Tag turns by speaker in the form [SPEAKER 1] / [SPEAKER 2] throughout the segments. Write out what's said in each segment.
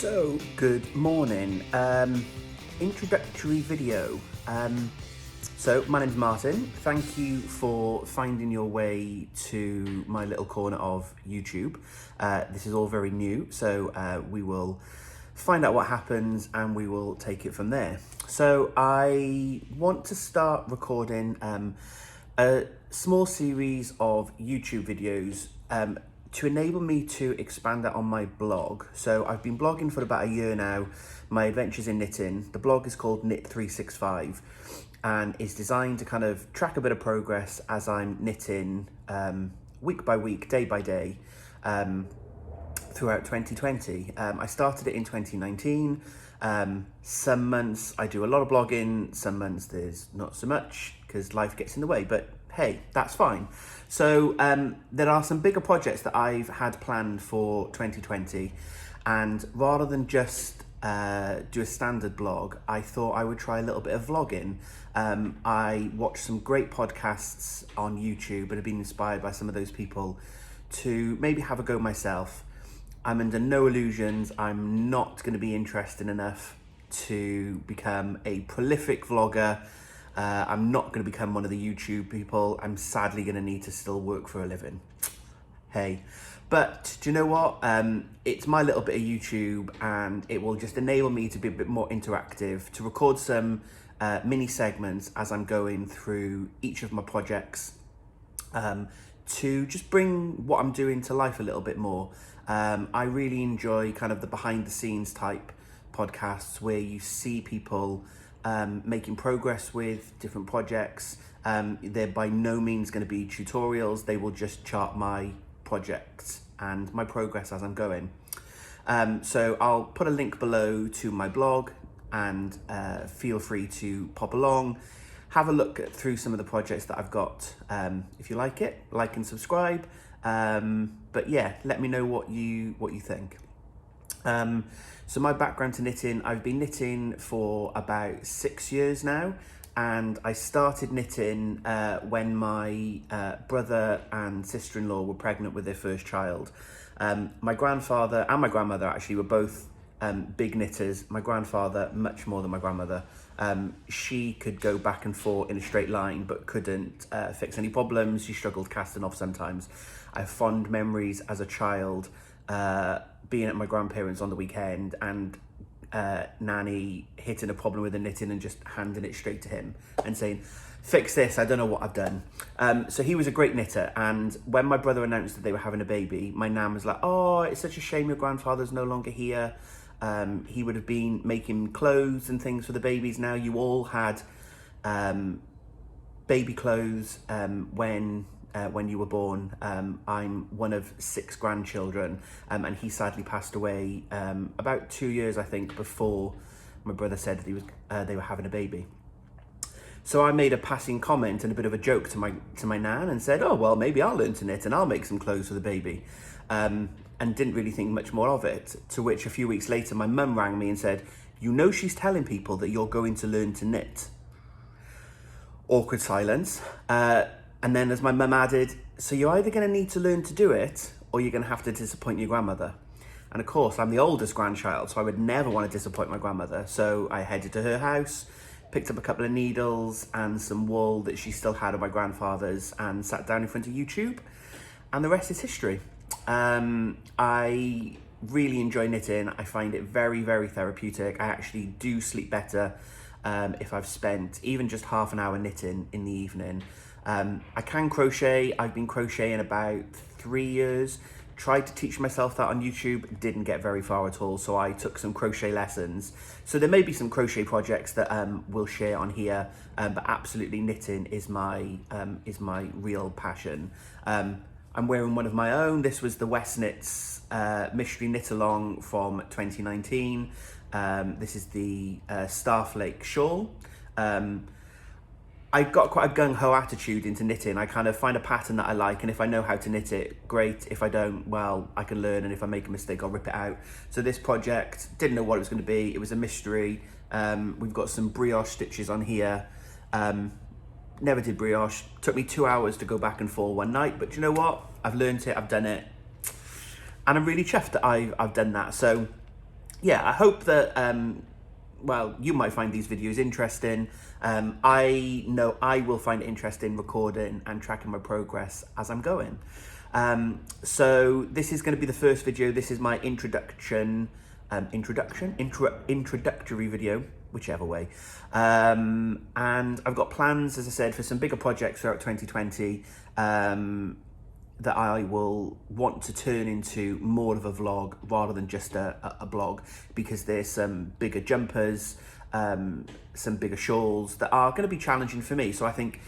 [SPEAKER 1] So, good morning. Introductory video. So, my name's Martin. Thank you for finding your way to my little corner of YouTube. This is all very new, so we will find out what happens and we will take it from there. So, I want to start recording a small series of YouTube videos to enable me to expand that on my blog. So I've been blogging for about a year now, my adventures in knitting. The blog is called Knit365 and is designed to kind of track a bit of progress as I'm knitting week by week, day by day, throughout 2020. I started it in 2019. Some months I do a lot of blogging, some months there's not so much because life gets in the way, but hey, that's fine. So there are some bigger projects that I've had planned for 2020, and rather than just do a standard blog, I thought I would try a little bit of vlogging. I watched some great podcasts on YouTube and have been inspired by some of those people to maybe have a go myself. I'm under no illusions, I'm not going to be interesting enough to become a prolific vlogger. I'm not going to become one of the YouTube people. I'm sadly going to need to still work for a living. Hey, but do you know what? It's my little bit of YouTube and it will just enable me to be a bit more interactive, to record some mini segments as I'm going through each of my projects, to just bring what I'm doing to life a little bit more. I really enjoy kind of the behind the scenes type podcasts where you see people making progress with different projects. They're by no means going to be tutorials. They will just chart my projects and my progress as I'm going. So I'll put a link below to my blog and feel free to pop along, have a look through some of the projects that I've got. If you like it, like and subscribe. But yeah, let me know what you think. So my background to knitting, I've been knitting for about 6 years now, and I started knitting when my brother and sister-in-law were pregnant with their first child. My grandfather and my grandmother actually were both big knitters. My grandfather much more than my grandmother. She could go back and forth in a straight line but couldn't fix any problems. She struggled casting off sometimes. I have fond memories as a child being at my grandparents on the weekend and Nanny hitting a problem with the knitting and just handing it straight to him and saying, fix this, I don't know what I've done. So he was a great knitter, and when my brother announced that they were having a baby, my nan was like, oh, it's such a shame your grandfather's no longer here. He would have been making clothes and things for the babies. Now you all had baby clothes when you were born. I'm one of 6 grandchildren, and he sadly passed away about 2 years, I think, before my brother said that they were having a baby. So I made a passing comment and a bit of a joke to my nan and said, oh, well, maybe I'll learn to knit and I'll make some clothes for the baby. And didn't really think much more of it, to which a few weeks later my mum rang me and said, you know she's telling people that you're going to learn to knit. Awkward silence. And then as my mum added, so you're either going to need to learn to do it or you're going to have to disappoint your grandmother. And of course, I'm the oldest grandchild, so I would never want to disappoint my grandmother. So I headed to her house, picked up a couple of needles and some wool that she still had of my grandfather's and sat down in front of YouTube. And the rest is history. I really enjoy knitting. I find it very, very therapeutic. I actually do sleep better if I've spent even just half an hour knitting in the evening. I can crochet. I've been crocheting about 3 years. Tried to teach myself that on YouTube, didn't get very far at all, so I took some crochet lessons. So there may be some crochet projects that we'll share on here, but absolutely knitting is my real passion. I'm wearing one of my own. This was the West Knits Mystery Knit Along from 2019. This is the Starflake Shawl. I got quite a gung-ho attitude into knitting. I kind of find a pattern that I like, and if I know how to knit it, great. If I don't, well, I can learn, and if I make a mistake, I'll rip it out. So this project, didn't know what it was going to be. It was a mystery. We've got some brioche stitches on here. Never did brioche. Took me 2 hours to go back and forth one night, but you know what? I've learned it, I've done it. And I'm really chuffed that I've done that. So yeah, I hope that, well, you might find these videos interesting. I know I will find it interesting recording and tracking my progress as I'm going. So this is going to be the first video. This is my introductory video, whichever way. And I've got plans, as I said, for some bigger projects throughout 2020. That I will want to turn into more of a vlog rather than just a blog, because there's some bigger jumpers, some bigger shawls that are going to be challenging for me. So I think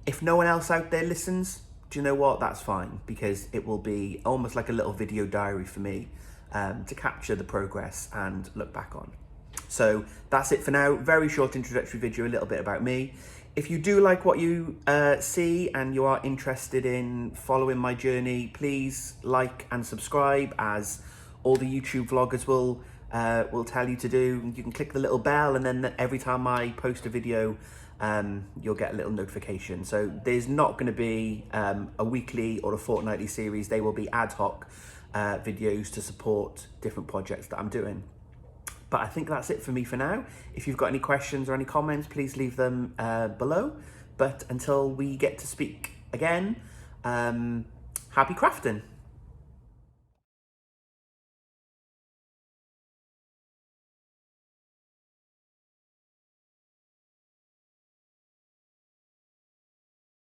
[SPEAKER 1] if no one else out there listens, do you know what? That's fine, because it will be almost like a little video diary for me to capture the progress and look back on. So that's it for now. Very short introductory video, a little bit about me. If you do like what you see and you are interested in following my journey, please like and subscribe, as all the YouTube vloggers will tell you to do. You can click the little bell, and then every time I post a video, you'll get a little notification. So there's not going to be a weekly or a fortnightly series. They will be ad hoc videos to support different projects that I'm doing. But I think that's it for me for now. If you've got any questions or any comments, please leave them below. But until we get to speak again, happy crafting.